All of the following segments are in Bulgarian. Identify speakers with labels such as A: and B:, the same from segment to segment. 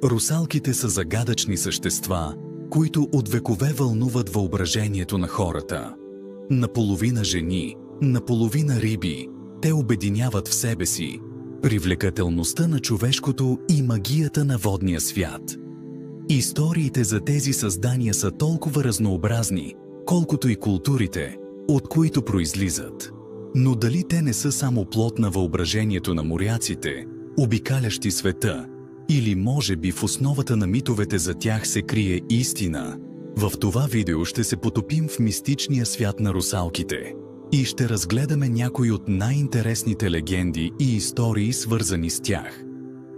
A: Русалките са загадъчни същества, които от векове вълнуват въображението на хората. Наполовина жени, наполовина риби, те обединяват в себе си привлекателността на човешкото и магията на водния свят. Историите за тези създания са толкова разнообразни, колкото и културите, от които произлизат. Но дали те не са само плод на въображението на моряците, обикалящи света, или може би в основата на митовете за тях се крие истина? В това видео ще се потопим в мистичния свят на русалките и ще разгледаме някои от най-интересните легенди и истории, свързани с тях.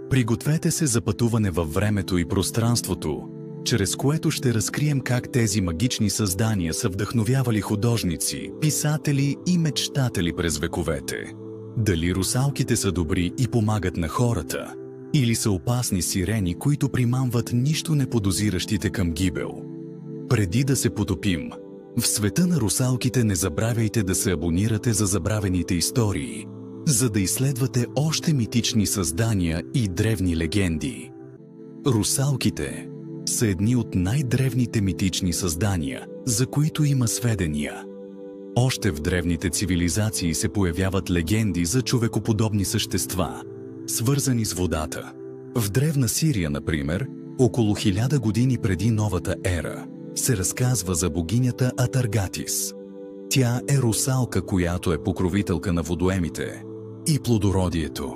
A: Пригответе се за пътуване във времето и пространството, чрез което ще разкрием как тези магични създания са вдъхновявали художници, писатели и мечтатели през вековете. Дали русалките са добри и помагат на хората, или са опасни сирени, които примамват нищо неподозиращите към гибел? Преди да се потопим в света на русалките, не забравяйте да се абонирате за забравените истории, за да изследвате още митични създания и древни легенди. Русалките са едни от най-древните митични създания, за които има сведения. Още в древните цивилизации се появяват легенди за човекоподобни същества, свързани с водата. В древна Сирия, например, около 1000 години преди новата ера, се разказва за богинята Атаргатис. Тя е русалка, която е покровителка на водоемите и плодородието.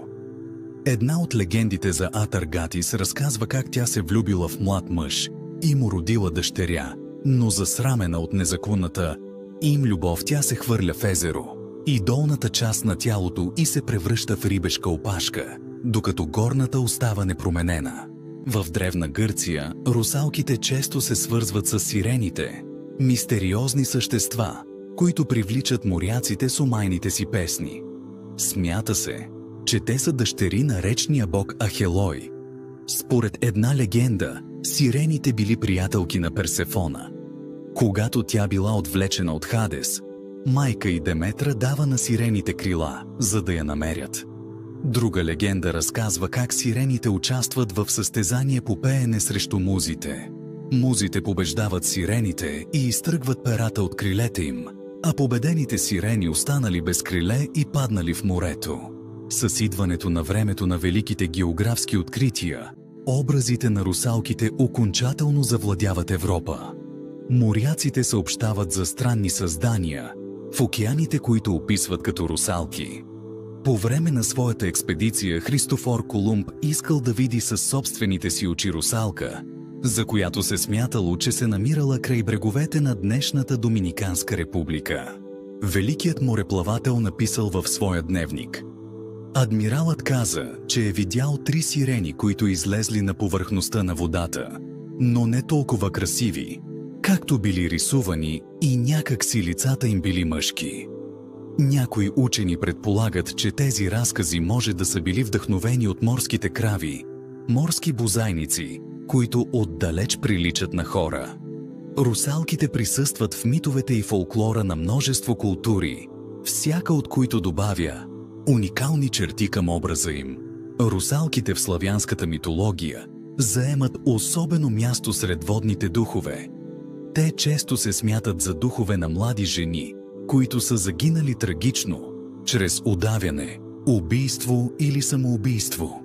A: Една от легендите за Атаргатис разказва как тя се влюбила в млад мъж и му родила дъщеря, но засрамена от незаконната им любов, тя се хвърля в езеро и долната част на тялото й се превръща в рибешка опашка, докато горната остава непроменена. В древна Гърция русалките често се свързват с сирените, мистериозни същества, които привличат моряците с омайните си песни. Смята се, че те са дъщери на речния бог Ахелой. Според една легенда, сирените били приятелки на Персефона. Когато тя била отвлечена от Хадес, майка й Деметра дава на сирените крила, за да я намерят. Друга легенда разказва как сирените участват в състезание по пеене срещу музите. Музите побеждават сирените и изтръгват перата от крилете им, а победените сирени останали без криле и паднали в морето. С идването на времето на великите географски открития, образите на русалките окончателно завладяват Европа. Моряците съобщават за странни създания в океаните, които описват като русалки. По време на своята експедиция Христофор Колумб искал да види със собствените си очи русалка, за която се смятало, че се намирала край бреговете на днешната Доминиканска република. Великият мореплавател написал в своя дневник: адмиралът каза, че е видял 3 сирени, които излезли на повърхността на водата, но не толкова красиви, както били рисувани, и някак си лицата им били мъжки. Някои учени предполагат, че тези разкази може да са били вдъхновени от морските крави, морски бозайници, които отдалеч приличат на хора. Русалките присъстват в митовете и фолклора на множество култури, всяка от които добавя уникални черти към образа им. Русалките в славянската митология заемат особено място сред водните духове. Те често се смятат за духове на млади жени, които са загинали трагично, чрез удавяне, убийство или самоубийство.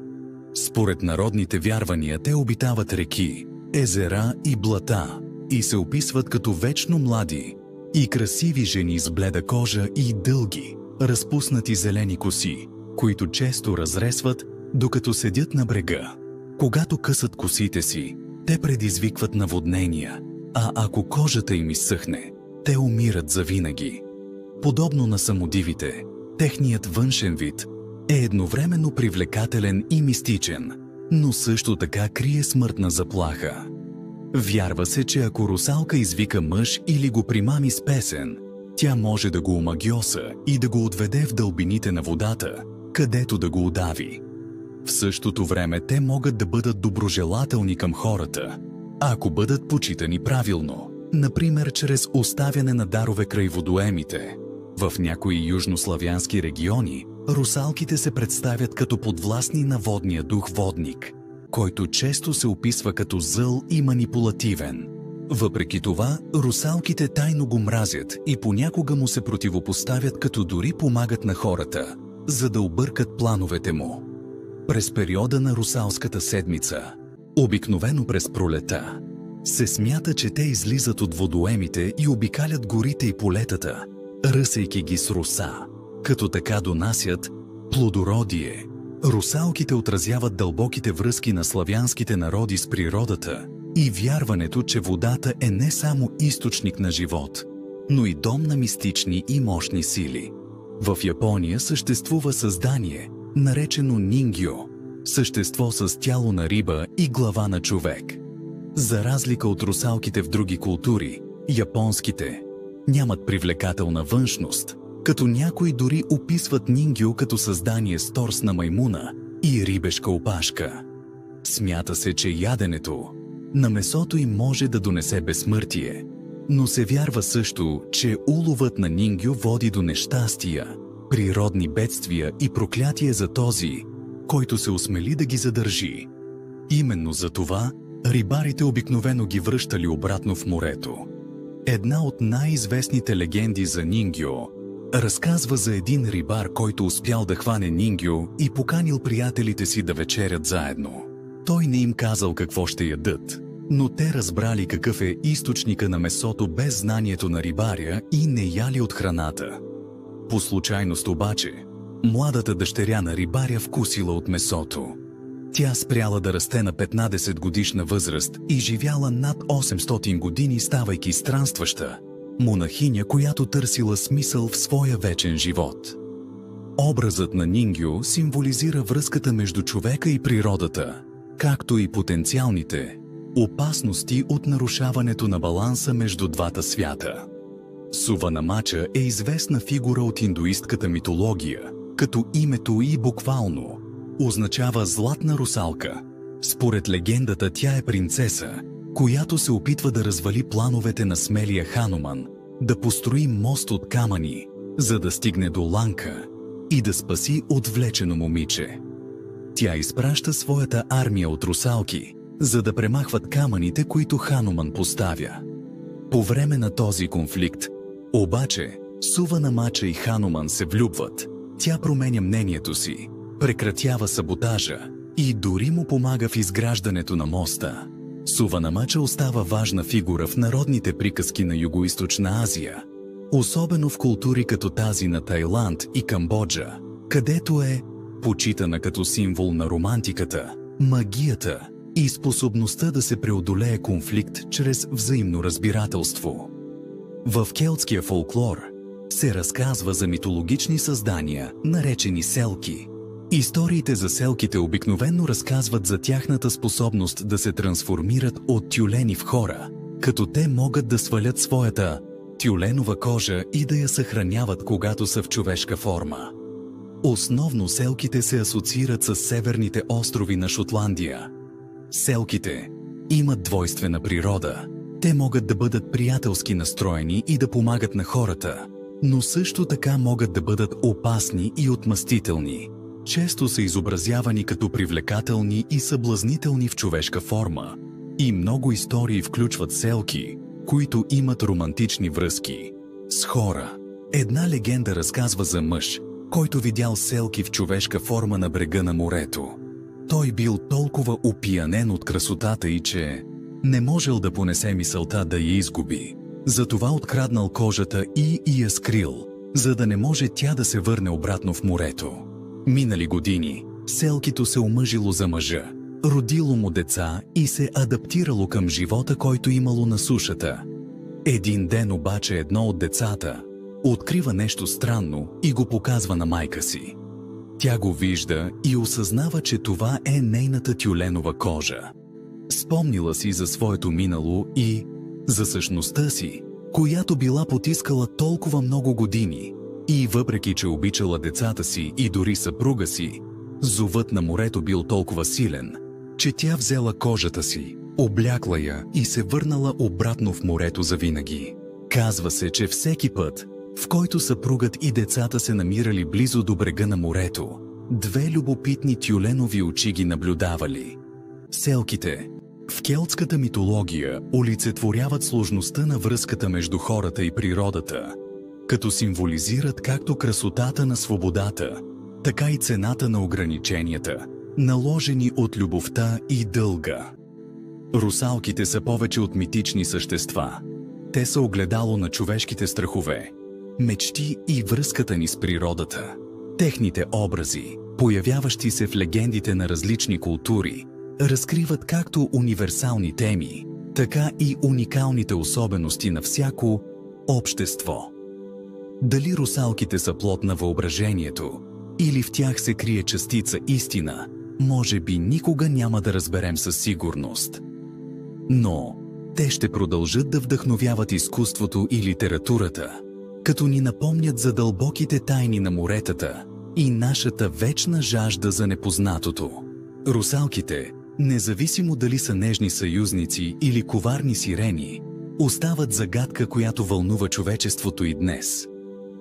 A: Според народните вярвания те обитават реки, езера и блата и се описват като вечно млади и красиви жени с бледа кожа и дълги, разпуснати зелени коси, които често разресват, докато седят на брега. Когато късат косите си, те предизвикват наводнения, а ако кожата им изсъхне, те умират завинаги. Подобно на самодивите, техният външен вид е едновременно привлекателен и мистичен, но също така крие смъртна заплаха. Вярва се, че ако русалка извика мъж или го примами с песен, тя може да го омагьоса и да го отведе в дълбините на водата, където да го удави. В същото време те могат да бъдат доброжелателни към хората, ако бъдат почитани правилно, например чрез оставяне на дарове край водоемите. В някои южнославянски региони русалките се представят като подвластни на водния дух водник. който често се описва като зъл и манипулативен. Въпреки това, русалките тайно го мразят и понякога му се противопоставят, като дори помагат на хората, за да объркат плановете му. През периода на русалската седмица, обикновено през пролета, се смята, че те излизат от водоемите и обикалят горите и полетата, ръсейки ги с роса, като така донасят плодородие. Русалките отразяват дълбоките връзки на славянските народи с природата и вярването, че водата е не само източник на живот, но и дом на мистични и мощни сили. В Япония съществува създание, наречено нингьо, същество с тяло на риба и глава на човек. За разлика от русалките в други култури, японските нямат привлекателна външност, като някои дори описват нингьо като създание с торс на маймуна и рибешка опашка. Смята се, че яденето на месото им може да донесе безсмъртие, но се вярва също, че уловът на нингьо води до нещастия, природни бедствия и проклятие за този, който се осмели да ги задържи. Именно за това рибарите обикновено ги връщали обратно в морето. Една от най-известните легенди за нингьо разказва за един рибар, който успял да хване нингьо и поканил приятелите си да вечерят заедно. Той не им казал какво ще ядат, но те разбрали какъв е източника на месото без знанието на рибаря и не яли от храната. По случайност обаче, младата дъщеря на рибаря вкусила от месото. Тя спряла да расте на 15 годишна възраст и живяла над 800 години, ставайки странстваща монахиня, която търсила смисъл в своя вечен живот. Образът на нингьо символизира връзката между човека и природата, както и потенциалните опасности от нарушаването на баланса между двата свята. Суванамача е известна фигура от индуистката митология, като името й буквално означава златна русалка. Според легендата тя е принцеса, която се опитва да развали плановете на смелия Хануман, да построи мост от камъни, за да стигне до Ланка и да спаси отвлечено момиче. Тя изпраща своята армия от русалки, за да премахват камъните, които Хануман поставя. По време на този конфликт, обаче, Суванамача и Хануман се влюбват. Тя променя мнението си, прекратява саботажа и дори му помага в изграждането на моста. Суванамача остава важна фигура в народните приказки на Югоизточна Азия, особено в култури като тази на Тайланд и Камбоджа, където е почитана като символ на романтиката, магията и способността да се преодолее конфликт чрез взаимно разбирателство. В келтския фолклор се разказва за митологични създания, наречени селки. Историите за селките обикновено разказват за тяхната способност да се трансформират от тюлени в хора, като те могат да свалят своята тюленова кожа и да я съхраняват, когато са в човешка форма. Основно селките се асоциират с северните острови на Шотландия. Селките имат двойствена природа. Те могат да бъдат приятелски настроени и да помагат на хората, но също така могат да бъдат опасни и отмъстителни. Често са изобразявани като привлекателни и съблазнителни в човешка форма. И много истории включват селки, които имат романтични връзки с хора. Една легенда разказва за мъж, който видял селки в човешка форма на брега на морето. Той бил толкова опиянен от красотата й, че не можел да понесе мисълта да я изгуби. Затова откраднал кожата и я скрил, за да не може тя да се върне обратно в морето. Минали години, селкито се омъжило за мъжа, родило му деца и се адаптирало към живота, който имало на сушата. Един ден обаче едно от децата открива нещо странно и го показва на майка си. Тя го вижда и осъзнава, че това е нейната тюленова кожа. Спомнила си за своето минало и за същността си, която била потискала толкова много години. И въпреки, че обичала децата си и дори съпруга си, зовът на морето бил толкова силен, че тя взела кожата си, облякла я и се върнала обратно в морето завинаги. Казва се, че всеки път, в който съпругът и децата се намирали близо до брега на морето, две любопитни тюленови очи ги наблюдавали. Селките в келтската митология олицетворяват сложността на връзката между хората и природата, като символизират както красотата на свободата, така и цената на ограниченията, наложени от любовта и дълга. Русалките са повече от митични същества. Те са огледало на човешките страхове, мечти и връзката ни с природата. Техните образи, появяващи се в легендите на различни култури, разкриват както универсални теми, така и уникалните особености на всяко общество. Дали русалките са плод на въображението, или в тях се крие частица истина, може би никога няма да разберем със сигурност. Но те ще продължат да вдъхновяват изкуството и литературата, като ни напомнят за дълбоките тайни на моретата и нашата вечна жажда за непознатото. Русалките, независимо дали са нежни съюзници или коварни сирени, остават загадка, която вълнува човечеството и днес.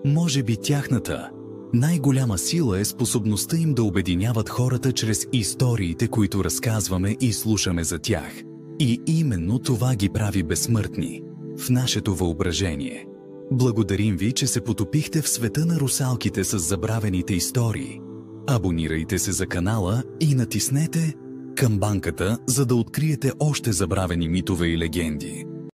A: Може би тяхната най-голяма сила е способността им да обединяват хората чрез историите, които разказваме и слушаме за тях. И именно това ги прави безсмъртни в нашето въображение. Благодарим ви, че се потопихте в света на русалките с забравените истории. Абонирайте се за канала и натиснете камбанката, за да откриете още забравени митове и легенди.